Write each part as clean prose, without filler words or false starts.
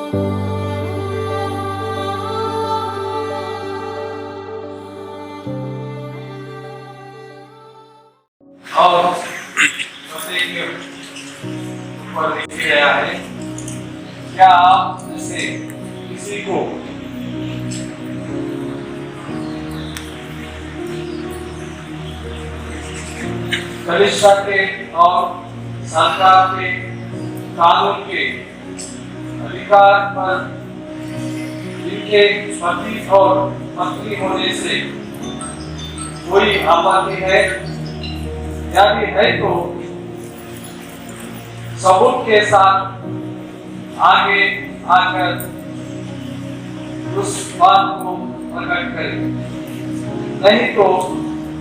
और ऊपर लिखा गया है, क्या आप जैसे किसी को कलिशा के और सरकार के कानून के अधिकार पर इनके पति और पत्नी होने से कोई आपत्ति है? यदि है तो सबूत के साथ आगे आकर उस बात को प्रकट करें, नहीं तो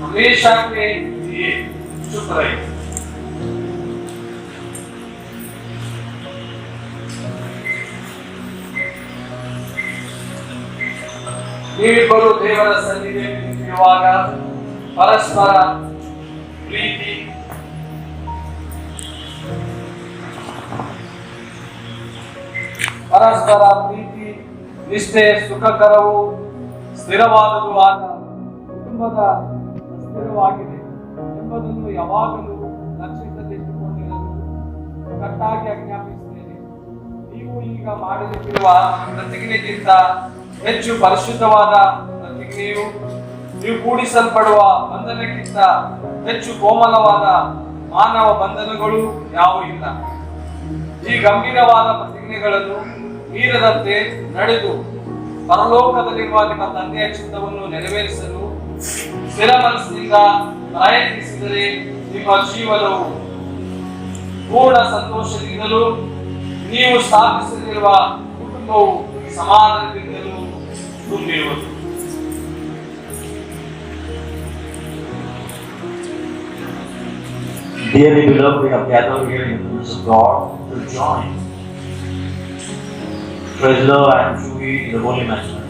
हमेशा के लिए चुप रहे। ನೀವಿಬ್ಬರು ದೇವರ ಸನ್ನಿಧಿಯಲ್ಲಿ ನಿಂತಿರುವಾಗ ಪರಸ್ಪರ ಪ್ರೀತಿ ನಿಷ್ಠೆ ಸುಖಕರವೂ ಸ್ಥಿರವಾದದ್ದು ಆದ ಕುಟುಂಬದ ಸ್ಥಿರವಾಗಿದೆ ಎಂಬುದನ್ನು ಯಾವಾಗಲೂ ಲಕ್ಷಿಸದಿಟ್ಟುಕೊಂಡಿರಲು ಕಟ್ಟಾಗಿ ಆಜ್ಞಾಪಿಸುತ್ತೇನೆ. ನೀವು ಈಗ ಮಾಡಲಿರುವ ಪ್ರತಿಜ್ಞೆಗಿಂತ ಹೆಚ್ಚು ಪರಿಶುದ್ಧವಾದ ಪ್ರತಿಜ್ಞೆಯು ನೀವು ಕೂಡಿಸಲ್ಪಡುವ ಬಂಧನಕ್ಕಿಂತ ಹೆಚ್ಚು ಕೋಮಲವಾದ ಮಾನವ ಬಂಧನಗಳು ಯಾವುವೂ ಇಲ್ಲ. ಈ ಗಂಭೀರವಾದ ಪ್ರತಿಜ್ಞೆಗಳನ್ನು ಮೀರದಂತೆ ನಡೆದು ಪರಲೋಕದಲ್ಲಿರುವ ನಿಮ್ಮ ತಂದೆಯ ಚಿತ್ತವನ್ನು ನೆರವೇರಿಸಲು ಸ್ಥಿರ ಮನಸ್ಸಿನಿಂದ ಪ್ರಯತ್ನಿಸಿದರೆ ನಿಮ್ಮ ಜೀವನವು ಪೂರ್ಣ ಸಂತೋಷದಿಂದಲೂ ನೀವು ಸ್ಥಾಪಿಸಲಿರುವ ಕುಟುಂಬವು ಸಮಾಧಾನದಿಂದಲೂ ತುಂಬಿರುವುದು. Dearly beloved, we have gathered here in the presence of God to join Treasurer and Juhi in the Holy Mansion.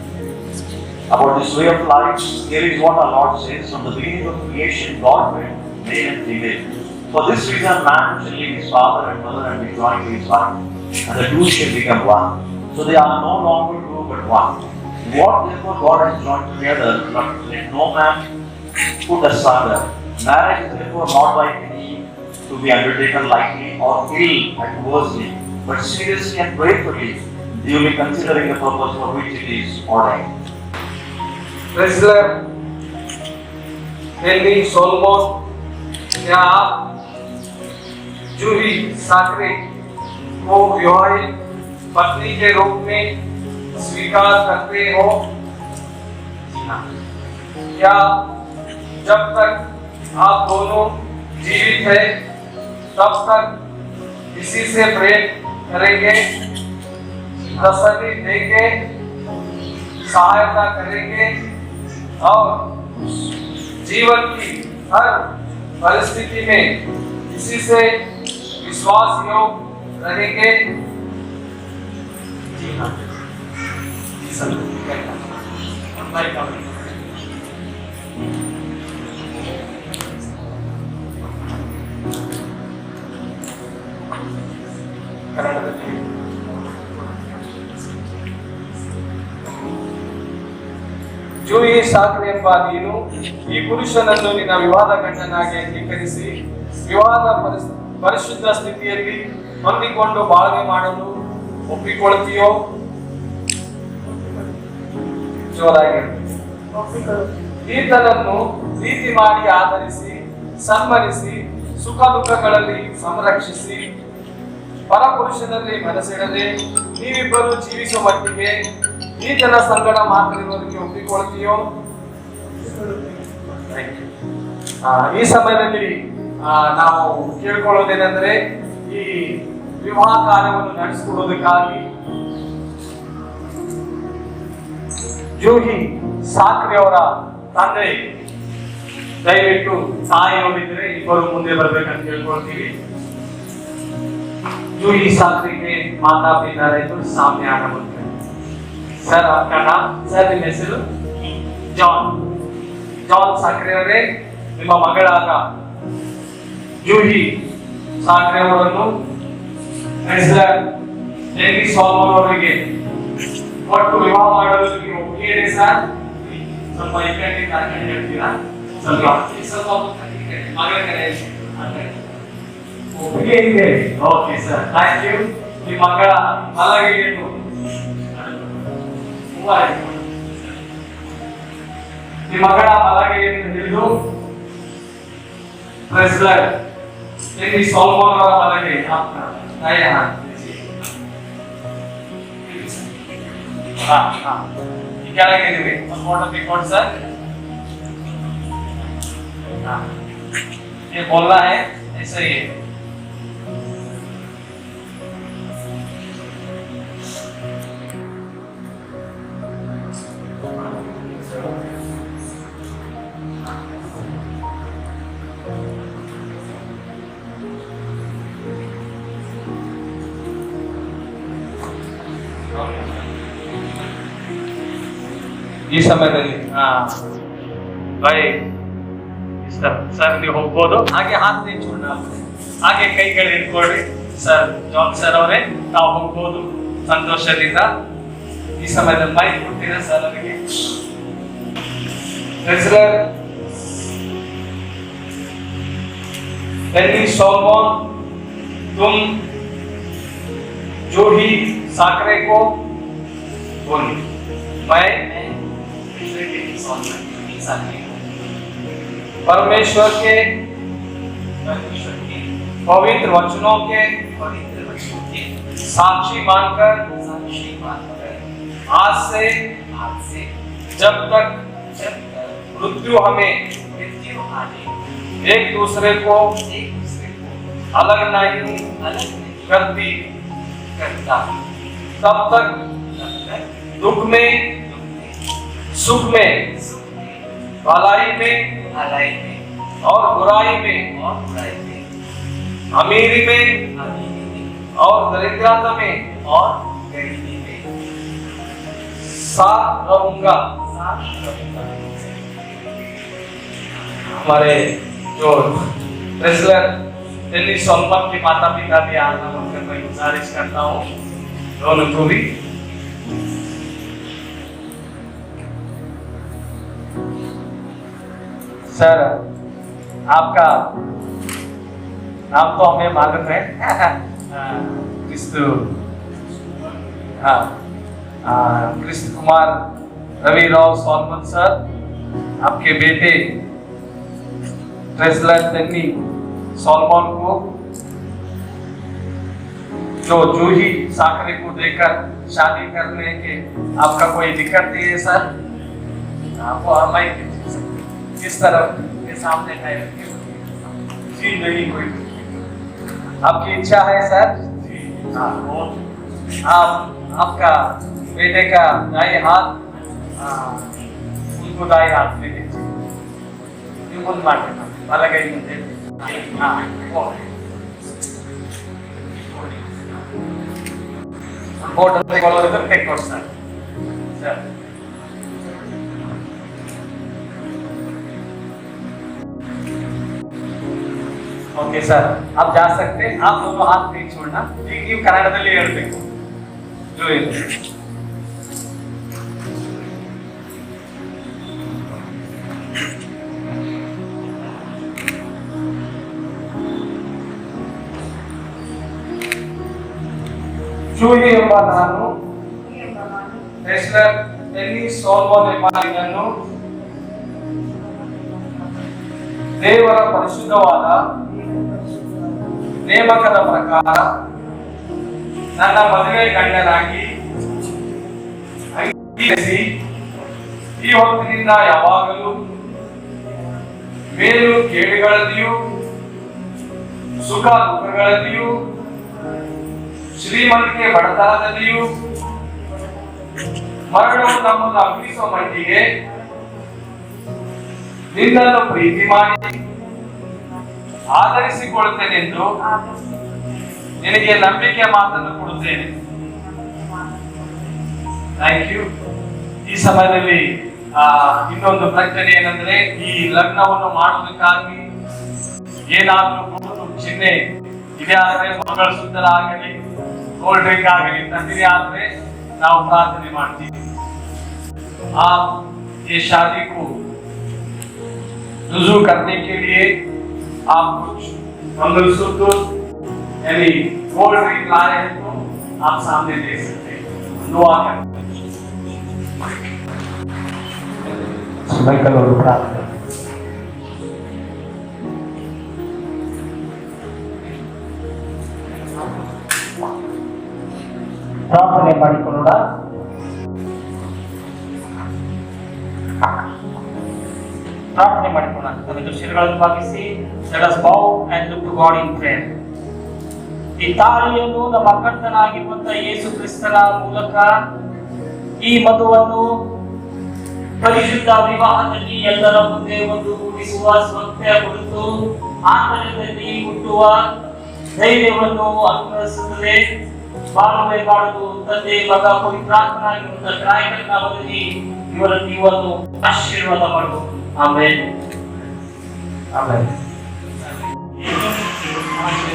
About this way of life, here is what our Lord says: from the beginning of creation, God made male and female. For this reason, man shall leave his father and mother and be joined to his wife, and the two shall become one. So they are no longer two but one. What therefore God has joined together, let no man put asunder. Marriage is therefore not by any to be undertaken lightly or ill adversely, but seriously and prayerfully, duly considering the purpose for which it is ordained. Treasurer Henry Solomon, क्या आप जूही साकरे को विवाहित पत्नी के रूप में स्वीकार करते हो? क्या जब तक आप दोनों जीवित हैं तब तक किसी से प्रेम करेंगे, तसल्ली देंगे, सहायता करेंगे और जीवन की हर परिस्थिति में किसी से विश्वास योग रहेंगे? जी हाँ। ಜೂಹಿ ಸಾಕ್ರೆ ಎಂಬ ನೀನು ಈ ಪುರುಷನನ್ನು ನಿನ್ನ ವಿವಾದ ಗಂಡನಾಗಿ ಅಂಗೀಕರಿಸಿ ವಿವಾದ ಪರಿಶುದ್ಧ ಸ್ಥಿತಿಯಲ್ಲಿ ಹೊಂದಿಕೊಂಡು ಬಾಳ್ವೆ ಮಾಡಲು ಒಪ್ಪಿಕೊಳ್ತೀಯೋ? ಜೋರಾಗಿ ಈತನನ್ನು ಪ್ರೀತಿ ಮಾಡಿ ಆಧರಿಸಿ ಸನ್ಮಾನಿಸಿ ಸುಖ ದುಃಖಗಳಲ್ಲಿ ಸಂರಕ್ಷಿಸಿ ಪರಪುರುಷನಲ್ಲಿ ಮನಸ್ಸಿಡದೆ ನೀವಿಬ್ಬರು ಜೀವಿಸುವ ಮಟ್ಟಿಗೆ ಈತನ ಸಂಗಡ ಮಾತನಾಡುವುದಕ್ಕೆ ಒಪ್ಪಿಕೊಳ್ತೀಯೋ? ಈ ಸಮಯದಲ್ಲಿ ನಾವು ಕೇಳ್ಕೊಳ್ಳೋದೇನೆಂದ್ರೆ, ಈ ವಿವಾಹ ಕಾರ್ಯವನ್ನು ನಡೆಸಿಕೊಡೋದಕ್ಕಾಗಿ ಜೂಹಿ ಸಾಕ್ರೆ ಅವರ ತಂದೆ ದಯವಿಟ್ಟು ತಾಯಿಯಲ್ಲಿದ್ದರೆ ಇಬ್ಬರು ಮುಂದೆ ಬರ್ಬೇಕಂತ ಕೇಳ್ಕೊಳ್ತೀವಿ. जूही साकरे के माता पिता रहे तो सामने आना बोलते हैं। सर आपका नाम? सर ನಿಮ್ಮ ಹೆಸರು ಜಾನ್ ಸಾಕ್ರೆ ಅವರೇ, ನಿಮ್ಮ ಮಗಳಾದ ಜೂಹಿ ಸಾಕ್ರೆ ಅವರನ್ನು ಡೆಲ್ಲಿ ಸಾಲ್ಮನ್ ಅವರಿಗೆ ಒಟ್ಟು ವಿವಾಹ ಮಾಡಲು ನಿಮಗೆ ಒಪ್ಪಿಗೆ ಇದೆ ಸರ್? ಸ್ವಲ್ಪ ಈ ಕಡೆ ಹೇಳ್ತೀರಾ? ಮಗಳ ಕಡೆ ಒಪ್ಪಿಗೆ ಇದೆ. Okay sir, thank you. ನಿಮ್ಮ ಮಗಳ ಮಲಗೆಯನ್ನು ನಿಮ್ಮ ಮಗಳ ಮಲಗೆಯನ್ನು ಹಿಡಿದು ಪ್ರೆಸ್ಲರ್ ಡೆಲ್ಲಿ ಸಾಲ್ಮನ್ ಅವರ ಮಲಗೆ ಕೆಳಗೆ ಇದ್ದೀವಿ. ಒಂದು ಫೋಟೋ ತೆಕ್ಕೊಂಡು ಸರ್. ये बोलना है ऐसा ही है. ಈ ಸಮಯದಲ್ಲಿ ಬಾಯ್ ಸರ್ ನೀವು ಹೋಗ್ಬೋದು. ಹಾಗೆ ಹಾತ್ ನಿಂಚೋಣ, ಹಾಗೆ ಕೈಗಳು ಇಟ್ಕೊಳ್ಳಿ ಸರ್. ಜಾನ್ ಸರ್ ಅವರೇ, ನಾವು ಹೋಗ್ಬೋದು ಸಂತೋಷದಿಂದ. ಈ ಸಮಯದಲ್ಲಿ ಮೈಕ್ ಕೊಡ್ತೀರಾ ಸರ್ ಅವರಿಗೆ? ಡೆಲ್ಲಿ ಸಾಲ್ಮನ್, तुम जूही साकरे को बोली, मैं परमेश्वर के पवित्र वचनों के साक्षी मानकर आज से जब तक मृत्यु हमें एक दूसरे को अलग नहीं करती, तब तक दुख में सुख में, भलाई में और बुराई में, अमीरी में और दरिद्रता में साथ रहूंगा। हमारे जो रेसलर ಡೆಲ್ಲಿ ಸಾಲ್ಮನ್ के माता पिता भी आना होकर मैं गुजारिश करता हूँ दोनों को भी. सर आपका नाम तो हमें मालूम है, कृष्ण कुमार रवि राव साल्मन सर. आपके बेटे रेसलर ಡೆಲ್ಲಿ साल्मन को जो जूही साकरे को देकर शादी करने के आपका कोई दिक्कत नहीं है सर? आपको किस तरफ के सामने है? जी नहीं, कोई आपकी इच्छा है सर? आप आपका बेटे का दाएं हाथ उनको दाएं हाथ में दीजिए. अलग ही फोटो ತೆಗೊಳ್ಳೋದು ತೆಕ್ಕೊಡಿ ಸರ್. ಸರ್ ओके सर, आप जा सकते हैं. आप दोनों हाथ नहीं छोड़ना. ನೀವು ಕನ್ನಡದಲ್ಲಿ ಹೇಳ್ಬೇಕು. ಜೂಹಿ ಎಂಬ ನಾನು ರೆಸ್ಲರ್ ಡೆಲ್ಲಿ ಸಾಲ್ಮನ್ ಎಂಬ ಇದನ್ನು ದೇವರ ಪರಿಶುದ್ಧವಾದ ನೇಮಕದ ಪ್ರಕಾರ ನನ್ನ ಮದುವೆ ಗಂಡನಾಗಿ ಅಂಗೀಕರಿಸಿ ಈ ಹೊತ್ತಿನಿಂದ ಯಾವಾಗಲೂ ಮೇಲು ಕೇಡುಗಳಲ್ಲಿಯೂ ಸುಖ ದುಃಖಗಳಲ್ಲಿಯೂ ಶ್ರೀಮಂತಿಕೆ ಬಡತನದಲ್ಲಿಯೂ ಮರಣವು ನಮ್ಮನ್ನು ಅಗ್ನಿಸುವ ಮಟ್ಟಿಗೆ ನಿನ್ನನ್ನು ಪ್ರೀತಿ ಮಾಡಿ ಆಧರಿಸಿಕೊಳ್ಳುತ್ತೇನೆಂದು ನಿನಗೆ ನಂಬಿಕೆ ಮಾತನ್ನು ಕೊಡುತ್ತೇನೆ. Thank you. ಈ ಸಮಯದಲ್ಲಿ ಇನ್ನೊಂದು ಪ್ರಶ್ನೆ ಏನಂದ್ರೆ, ಈ ಲಗ್ನವನ್ನು ಮಾಡುವುದಕ್ಕಾಗಿ ಏನಾದರೂ ಗುರುತು ಚಿಹ್ನೆ ಇದೆ ಆದರೆ ಮಂಗಳಸೂತ್ರ ಆಗಲಿ कोल्ड ड्रिंक ಆಗಲಿ ತಂದಿರಿ ಆದ್ರೆ ನಾವು ಪ್ರಾರ್ಥನೆ ಮಾಡ್ತೀವಿ. आप ये शादी को रुजू करने के लिए आप कुछ मंगलसूत्र यानी कोल्ड ड्रिंक लाए हैं तो आप सामने दे सकते हैं. दुआ करें. ಮೈಕಲ್ ಅವರು ಪ್ರಾರ್ಥನೆ. ಪ್ರಾರ್ಥನೆ ಮಾಡಿಕೊಳ್ಳೋಣ. ಪ್ರಾರ್ಥನೆ ಮಾಡಿಕೊಳ್ಳೋಣ. ನಮ್ಮ ಶಿರಗಳನ್ನು ಭಾಗಿಸಿ let us bow and look to God in prayer. ಈ ತಾಳಿಯನ್ನು ನಮ್ಮ ಕರ್ತನಾಗಿರುವಂತಹ ಯೇಸು ಕ್ರಿಸ್ತನ ಮೂಲಕ ಈ ಮದುವನ್ನು ಪರಿಶುದ್ಧ ವಿವಾಹದಲ್ಲಿ ಎಲ್ಲರ ಮುಂದೆ ಒಂದು ವಿಶ್ವಾಸವಂತೆ ಕುರಿತು ಆಂತರ್ಯದಲ್ಲಿ ಹುಟ್ಟುವ ಧೈರ್ಯವನ್ನು ಅನುಗ್ರಹಿಸುತ್ತದೆ. ಬಾಳುವೆ ಮಾಡುವುದು ತಂದೆ ಮಗ ಪವಿತ್ರಾತ್ಮನಾಗಿರುವಂತಹ ನಾಯಕನ ನಾಮದಲ್ಲಿ ಇವರನ್ನು ಆಶೀರ್ವಾದ ಮಾಡು. ಆಮೆನ್. ಆಮೆನ್.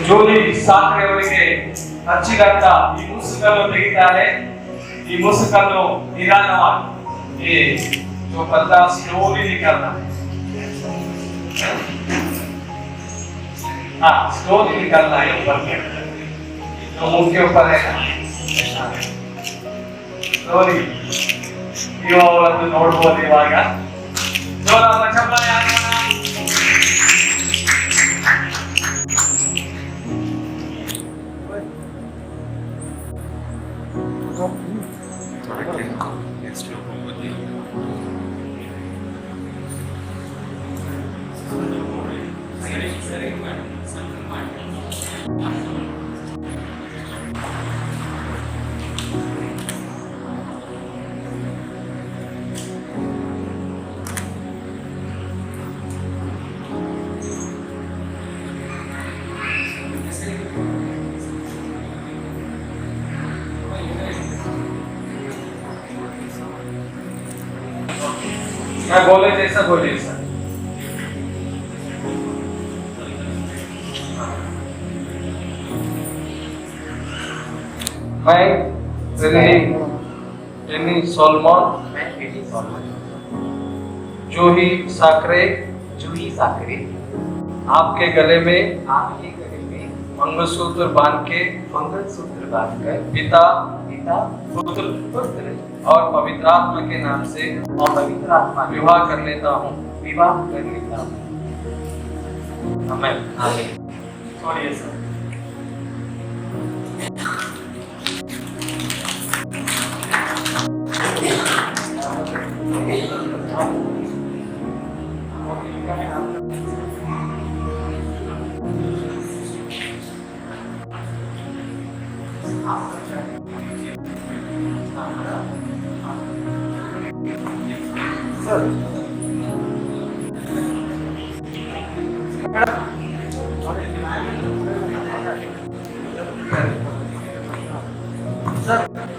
ಜೋಲಿ ಸಾಕ್ರೆ ಅವರಿಗೆ ಹಚ್ಚಿದಂತ ಈ ಮುಸುಕನ್ನು ತೆಗಿತಾರೆ. ಈ ಮುಸುಕನ್ನು ನಿಧಾನವಾಗಿ जो बंदा स्लोली निकलना है, हाँ स्लोली निकलना है ऊपर के, जो मुंह के ऊपर है ना स्लोली. ಇವಾಗ ನೋಡ್ಬೋದು. ಇವಾಗ ಜೋರ ಚಪ್ಪಾಳೆ ಹಾಕೋಣ. मैं बोले जैसा बोले सर. मैं रेनी सोलमन जूही साकरे आपके गले में मंगलसूत्र बांध कर पिता पुत्र और पवित्र आत्मा के नाम से विवाह कर लेता हूँ. आमीन. आमीन. छोड़िए सर.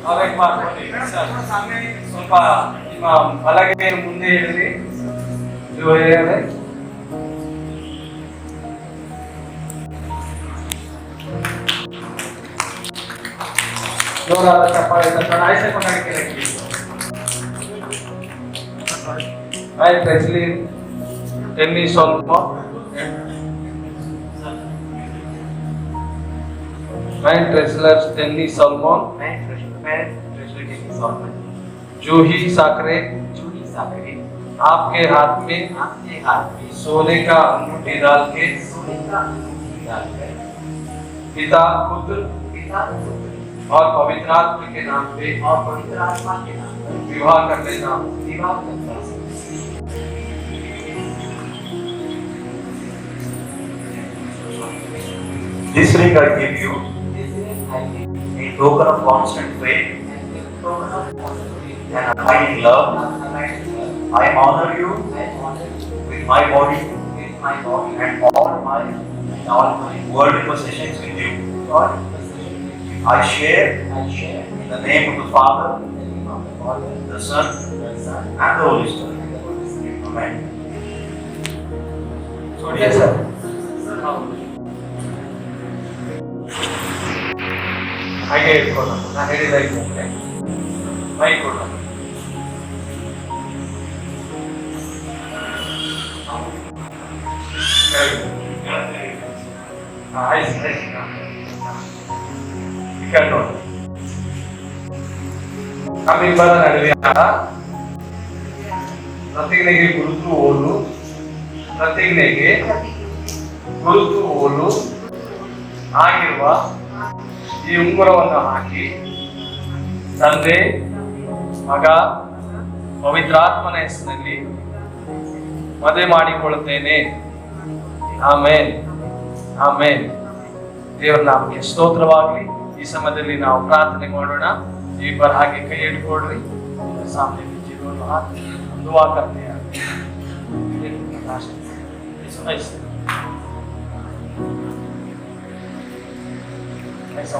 और एक बार सर सामने ಸ್ವಲ್ಪ ನಿಮ್ಮ ಬಲಗೈ ಮುಂದೆ ಇರಲಿ. जो है जोरात चप्पाಳೆ तथा ऐसे पकड़ के रखिए. मैं प्रेसली टेनिस सोलमन मैं ट्रेसलर टेनिस सोलमन जूही साकरे आपके हाथ में सोने का अंगूठी डाल के पिता पुत्र और पवित्र आत्मा के नाम पे विवाह कर लेता हूँ. This ring I give you in token of constant faith and abiding love. I honor you with my body and all my worldly possessions with you. I share in the name of the Father, the Son, and the Holy Spirit. Amen. Yes, sir. ಹಾಗೆ ಇಟ್ಕೊಳ್ಳ. ನಾನು ಹೇಳಿದ ಇದ್ದಂತೆ ಮೈ ಕೊಡ. ನಮ್ಮಿಬ್ಬರ ನಡುವೆ ಪ್ರತಿಜ್ಞೆಗೆ ಗುರುತು ಓಲು, ಪ್ರತಿಜ್ಞೆಗೆ ಗುರುತು ಓಲು ಆಗಿರುವ ಈ ಉಂಗುರವನ್ನು ಹಾಕಿ ತಂದೆ, ಮಗ, ಪವಿತ್ರಾತ್ಮನ ಹೆಸರಿನಲ್ಲಿ ಮದುವೆ ಮಾಡಿಕೊಳ್ಳುತ್ತೇನೆ. ಆಮೇನ್, ಆಮೇನ್. ದೇವರ ನಾಮಕ್ಕೆ ಸ್ತೋತ್ರವಾಗಲಿ. ಈ ಸಮಯದಲ್ಲಿ ನಾವು ಪ್ರಾರ್ಥನೆ ಮಾಡೋಣ. ಇಬ್ಬರು ಹಾಗೆ ಕೈ ಇಟ್ಕೊಳ್ರಿ. सामने जीवन हाथ दुआ करते हैं. ऐसा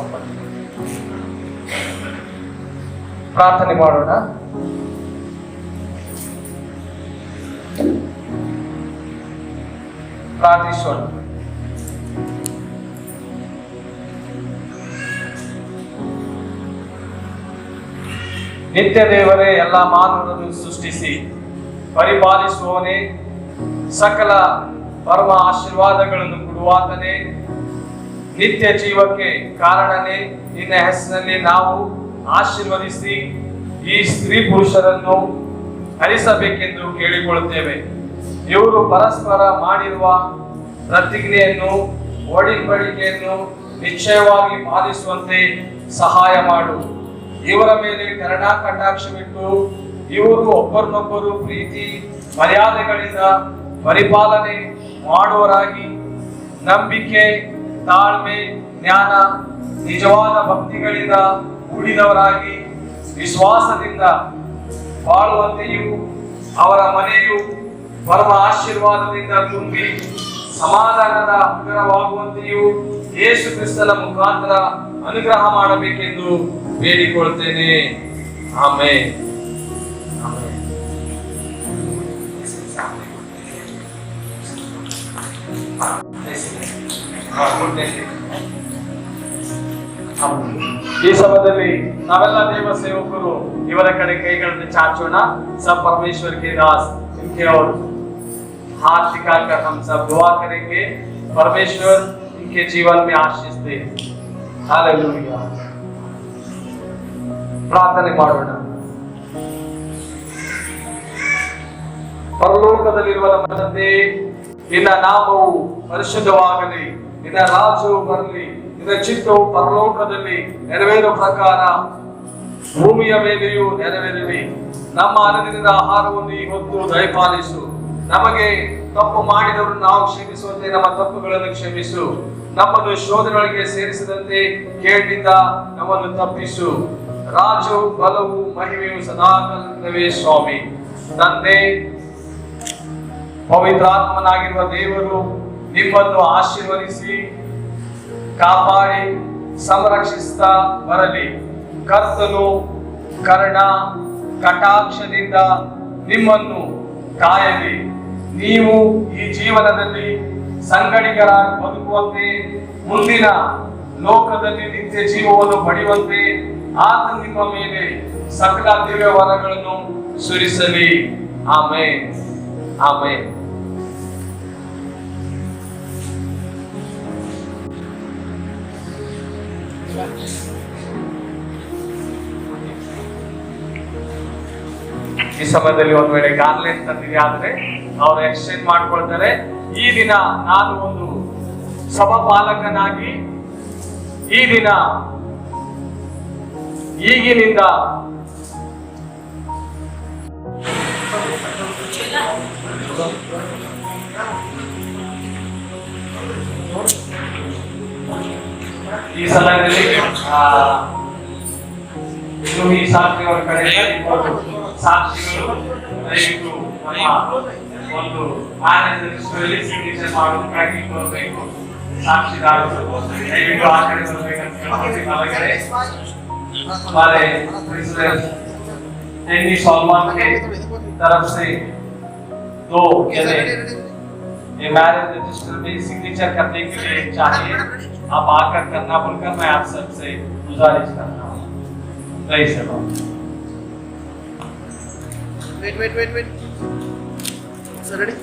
ಪ್ರಾರ್ಥನೆ ಮಾಡೋಣ. ಪ್ರಾರ್ಥಿಸೋಣ. ನಿತ್ಯ ದೇವರೇ, ಎಲ್ಲ ಮಾನವರನ್ನು ಸೃಷ್ಟಿಸಿ ಪರಿಪಾಲಿಸುವವನೇ, ಸಕಲ ಪರಮ ಆಶೀರ್ವಾದಗಳನ್ನು ಕೊಡುವಾತನೇ, ನಿತ್ಯ ಜೀವಕ್ಕೆ ಕಾರಣನೇ, ನಿನ್ನ ಹೆಸರಿನಲ್ಲಿ ನಾವು ಆಶೀರ್ವದಿಸಿ ಈ ಸ್ತ್ರೀ ಪುರುಷರನ್ನು ಹರಿಸಬೇಕೆಂದು ಕೇಳಿಕೊಳ್ಳುತ್ತೇವೆ. ಇವರು ಪರಸ್ಪರ ಮಾಡಿರುವ ಪ್ರತಿಜ್ಞೆಯನ್ನು, ಒಡಂಬಡಿಕೆಯನ್ನು ನಿಶ್ಚಯವಾಗಿ ಪಾಲಿಸುವಂತೆ ಸಹಾಯ ಮಾಡು. ಇವರ ಮೇಲೆ ಕರುಣಾ ಕಟಾಕ್ಷವಿಟ್ಟು ಇವರು ಒಬ್ಬರನ್ನೊಬ್ಬರು ಪ್ರೀತಿ ಮರ್ಯಾದೆಗಳಿಂದ ಪರಿಪಾಲನೆ ಮಾಡುವರಾಗಿ, ನಂಬಿಕೆ, ತಾಳ್ಮೆ, ಜ್ಞಾನ, ನಿಜವಾದ ಭಕ್ತಿಗಳಿಂದ ಕೂಡಿದವರಾಗಿ ವಿಶ್ವಾಸದಿಂದ ಬಾಳುವಂತೆಯೂ ಅವರ ಮನೆಯು ಪರಮ ಆಶೀರ್ವಾದದಿಂದ ತುಂಬಿ ಸಮಾಧಾನದ ನಗರವಾಗುವಂತೆಯೂ ಯೇಸು ಕ್ರಿಸ್ತನ ಮುಖಾಂತರ ಅನುಗ್ರಹ ಮಾಡಬೇಕೆಂದು ಬೇಡಿಕೊಳ್ಳುತ್ತೇನೆ. ಆಮೆನ್. ಈ ಸಮಯದಲ್ಲಿ ನಾವೆಲ್ಲ ದೇವ ಸೇವಕರು ಇವರ ಕಡೆ ಕೈಗಳನ್ನು ಚಾಚೋಣ. सब परमेश्वर के दास इनके और हाथ दिखाकर हम सब दुआ करेंगे. परमेश्वर इनके जीवन में आशीष दे. हालेलुया. ಪ್ರಾರ್ಥನೆ ಮಾಡೋಣ. ಪರಲೋಕದಲ್ಲಿರುವ ನಮ್ಮ ತಂದೆ, ನಿನ್ನ ನಾಮವು ಪರಿಶುದ್ಧವಾಗಲಿ, ನಿನ್ನ ರಾಜ್ಯವು ಬರಲಿ, ನಿನ್ನ ಚಿತ್ತವು ಪರಲೋಕದಲ್ಲಿ ನೆರವೇರುವ ಪ್ರಕಾರ ಭೂಮಿಯ ಮೇಲೆಯೂ ನೆರವೇರಲಿ. ನಮ್ಮ ಅನುದಿನದ ಆಹಾರವನ್ನು ಈ ಹೊತ್ತು ದಯಪಾಲಿಸು. ನಮಗೆ ತಪ್ಪು ಮಾಡಿದವರು ನಾವು ಕ್ಷಮಿಸುವಂತೆ ನಮ್ಮ ತಪ್ಪುಗಳನ್ನು ಕ್ಷಮಿಸು. ನಮ್ಮನ್ನು ಶೋಧನೆಗಳಿಗೆ ಸೇರಿಸದಂತೆ ಕೇಳಿನಿಂದ ನಮ್ಮನ್ನು ತಪ್ಪಿಸು. ರಾಜ್ಯವು, ಬಲವು, ಮಹಿಮೆಯು ಸದಾಕಾಲವೇ ಸ್ವಾಮಿ. ತಂದೆ, ಪವಿತ್ರಾತ್ಮನಾಗಿರುವ ದೇವರು ನಿಮ್ಮನ್ನು ಆಶೀರ್ವದಿಸಿ ಕಾಪಾಡಿ ಸಂರಕ್ಷಿಸ್ತಾ ಬರಲಿ. ಕರ್ತನು ಕರುಣಾ ಕಟಾಕ್ಷದಿಂದ ನಿಮ್ಮನ್ನು ಕಾಯಲಿ. ನೀವು ಈ ಜೀವನದಲ್ಲಿ ಸಂಗಡಿಗರಾಗಿ ಬದುಕುವಂತೆ, ಮುಂದಿನ ಲೋಕದಲ್ಲಿ ನಿತ್ಯ ಜೀವವನ್ನು ಪಡೆಯುವಂತೆ ಆತ ನಿಮ್ಮ ಮೇಲೆ ಸಕಲ ದಿವ್ಯ ವರಗಳನ್ನು ಸುರಿಸಲಿ. Amen, amen. ಈ ಸಮಯದಲ್ಲಿ ಒಂದ್ ವೇಳೆ ಗಾರ್ಲೆಟ್ ತಂದಿದೆ ಆದ್ರೆ ಅವ್ರು ಎಕ್ಸ್ಚೇಂಜ್ ಮಾಡ್ಕೊಳ್ತಾರೆ. ಈ ದಿನ ನಾನು ಒಂದು ಸಭಾಪಾಲಕನಾಗಿ ಈ ದಿನ ಈಗಿನಿಂದ ಈ ಸಮಯದಲ್ಲಿ ಈ ಸಾಕ್ಷಿಯವರ ಕಡೆ ಸಾಕ್ಷಿಗಳು ದಯವಿಟ್ಟು ನಮ್ಮ ಒಂದು ಮ್ಯಾನೇಜರ್ ಸಿಗ್ನೇಚರ್ ಮಾಡೋದು ಪ್ಯಾಕಿಂಗ್ ಬರಬೇಕು. ಸಾಕ್ಷಿದಾರರು ದಯವಿಟ್ಟು ಆ ಕಡೆ ಬರ್ಬೇಕಂತ ಹೊರಗಡೆ हमारे प्रिंसिपल टेनी सलमान के तरफ से 2 जने ये मैरिज रजिस्टर में सिग्नेचर करने के लिए चाहिए. आप आकर करना बोलकर मैं आप सबसे गुजारिश करता हूँ। Praise the Lord. Wait. Sir, ready?